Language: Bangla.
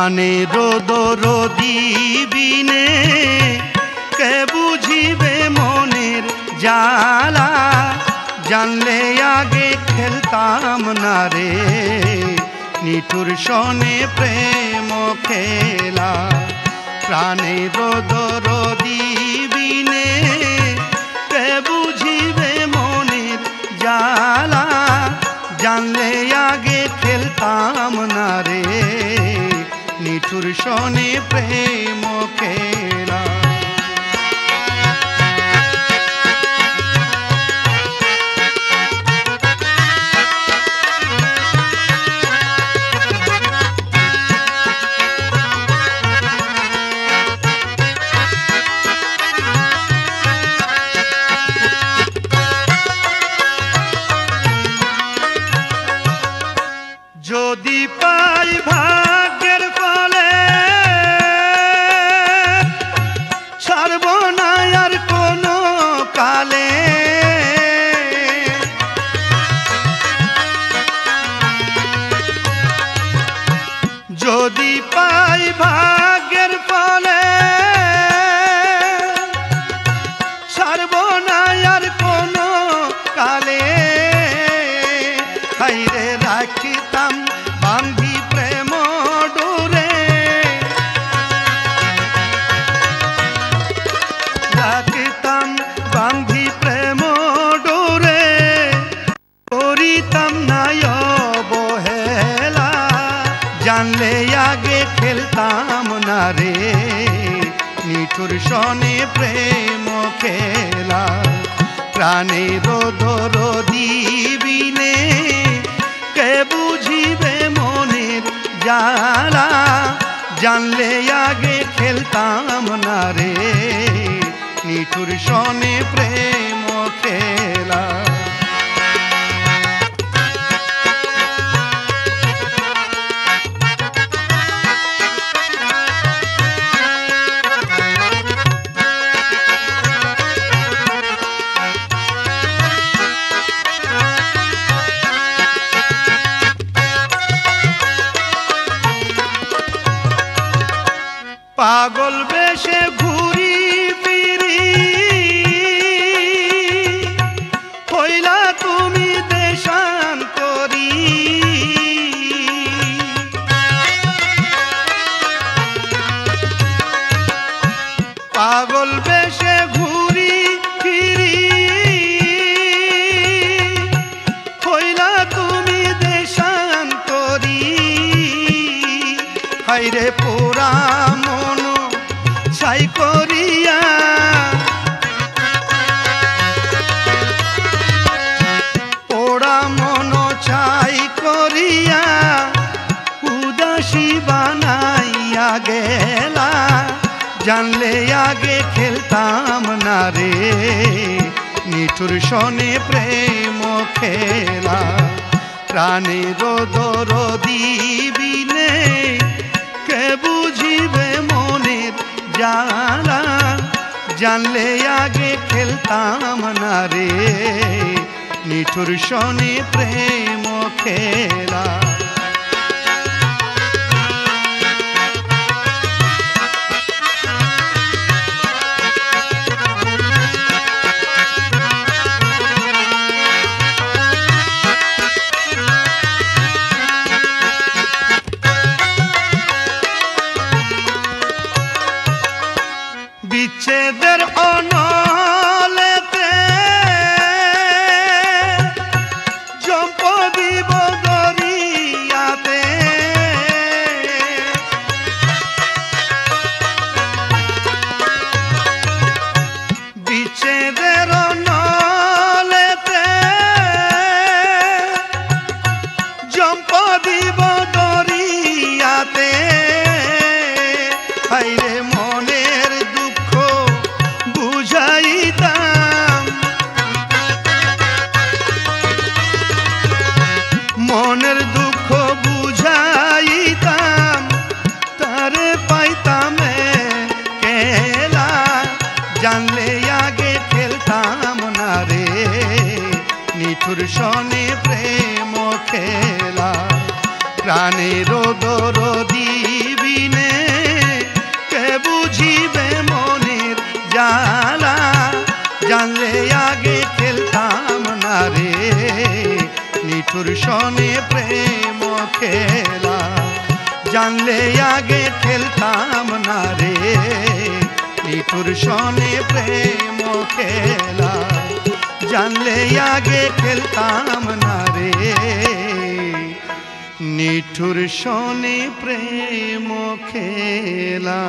প্রাণের দরদি বিনে কে বুঝিবে মনের জ্বালা, জানলে আগে খেলতাম না রে নিঠুর সনে প্রেম খেলা। প্রাণের দরদি বিনে কে বুঝিবে মনের জ্বালা, জানলে আগে খেলতাম না রে নিঠুর সনে প্রেম খেলা। যদি পাই ভাগ্যের ফলে ছাড়ব না আর কোনো কালে, যদি পাই ভাগ্যের ফলে ছাড়ব না আর কোনো কালে, হাইরে রাখিতাম বান্ধি প্রেম ডোরে, রাখিতাম বান্ধি প্রেম ডোরে, করিতাম না অবহেলা, জানলে আগে খেলতাম না রে নিঠুর সনে প্রেম খেলা। প্রাণের দরদি বিনে কে বুঝিবে মনের জ্বালা, জানলে আগে খেলতাম না রে নিঠুর সনে প্রেম খেলা। পাগল বেশে ঘুরি ফিরি হইলা তুমি দেশান্তরী, পাগল বেশে ঘুরি ফিরি হইলা তুমি দেশান্তরী, হাইরে পোড়া মন ছাই করিয়া পোড়া মন ছাই করিয়া উদাসী বানাইয়া গেলা, জানলে আগে খেলতাম না রে নিঠুর সনে প্রেম খেলা। প্রাণের দরদি বিনে কে বুঝিবে মনের জ্বালা, জানলে আগে খেলতাম না রে নিঠুর সনে প্রেম খেলা। বিচ্ছেদের অনলেতে জম্প দিব দরিয়াতে, বিচ্ছেদের অনলেতে জম্প দিব দরিয়াতে, হাইরে মনের দুঃখ বুঝাইতাম, মনের দুঃখ বুঝাইতাম, তারে পাইতাম কেলা, জানলে আগে খেলতাম না রে নিঠুর সনে প্রেম খেলা। প্রাণের দরদি বিনে কে বুঝিবে মনের জ্বালা জানলে আগে খেলতাম না রে নিঠুর সনে প্রেম খেলা জানলে আগে খেলতাম না রে নিঠুর সনে প্রেম খেলা জানলে আগে খেলতাম না রে নিঠুর সনে প্রেম খেলা।